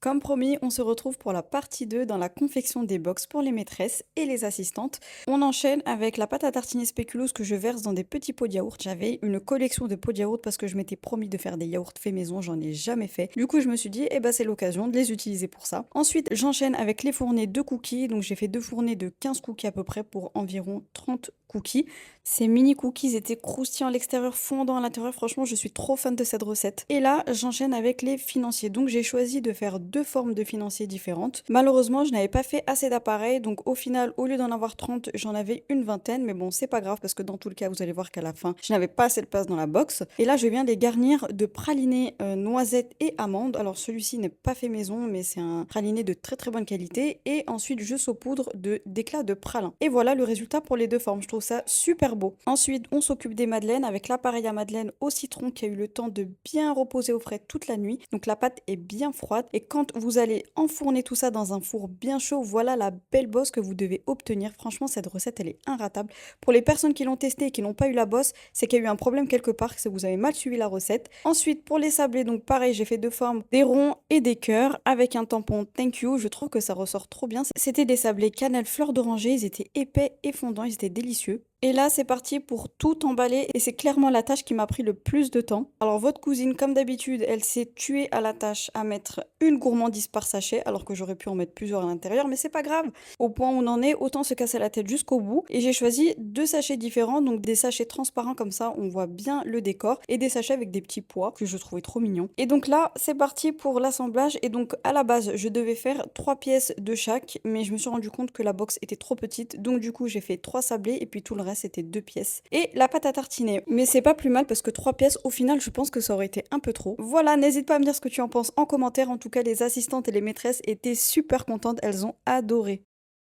Comme promis, on se retrouve pour la partie 2 dans la confection des box pour les maîtresses et les assistantes. On enchaîne avec la pâte à tartiner spéculoos que je verse dans des petits pots de yaourt. J'avais une collection de pots de yaourt parce que je m'étais promis de faire des yaourts faits maison, j'en ai jamais fait. Du coup, je me suis dit, eh ben c'est l'occasion de les utiliser pour ça. Ensuite, j'enchaîne avec les fournées de cookies. Donc j'ai fait deux fournées de 15 cookies à peu près pour environ 30 cookies. Ces mini cookies étaient croustillants à l'extérieur, fondants à l'intérieur. Franchement, je suis trop fan de cette recette. Et là, j'enchaîne avec les financiers. Donc, j'ai choisi de faire deux formes de financiers différentes. Malheureusement, je n'avais pas fait assez d'appareils. Donc, au final, au lieu d'en avoir 30, j'en avais une vingtaine. Mais bon, c'est pas grave parce que dans tout le cas, vous allez voir qu'à la fin, je n'avais pas assez de place dans la box. Et là, je viens les garnir de pralinés noisettes et amandes. Alors, celui-ci n'est pas fait maison, mais c'est un praliné de très très bonne qualité. Et ensuite, je saupoudre d'éclats de pralin. Et voilà le résultat pour les deux formes. Je trouve ça super beau. Ensuite, on s'occupe des madeleines avec l'appareil à madeleine au citron qui a eu le temps de bien reposer au frais toute la nuit. Donc la pâte est bien froide et quand vous allez enfourner tout ça dans un four bien chaud, voilà la belle bosse que vous devez obtenir. Franchement, cette recette, elle est inratable. Pour les personnes qui l'ont testée et qui n'ont pas eu la bosse, c'est qu'il y a eu un problème quelque part, c'est que vous avez mal suivi la recette. Ensuite, pour les sablés, donc pareil, j'ai fait deux formes, des ronds et des cœurs avec un tampon thank you. Je trouve que ça ressort trop bien. C'était des sablés cannelle fleur d'oranger, ils étaient épais et fondants, ils étaient délicieux. Et là, c'est parti pour tout emballer et c'est clairement la tâche qui m'a pris le plus de temps. Alors, votre cousine, comme d'habitude, elle s'est tuée à la tâche à mettre une gourmandise par sachet, alors que j'aurais pu en mettre plusieurs à l'intérieur, mais c'est pas grave. Au point où on en est, autant se casser la tête jusqu'au bout. Et j'ai choisi deux sachets différents, donc des sachets transparents comme ça, on voit bien le décor, et des sachets avec des petits pois que je trouvais trop mignons. Et donc là, c'est parti pour l'assemblage. Et donc, à la base, je devais faire 3 pièces de chaque, mais je me suis rendu compte que la box était trop petite, donc du coup, j'ai fait 3 sablés et puis tout le reste c'était 2 pièces. Et la pâte à tartiner. Mais c'est pas plus mal parce que 3 pièces, au final, je pense que ça aurait été un peu trop. Voilà, n'hésite pas à me dire ce que tu en penses en commentaire. En tout cas, les assistantes et les maîtresses étaient super contentes. Elles ont adoré.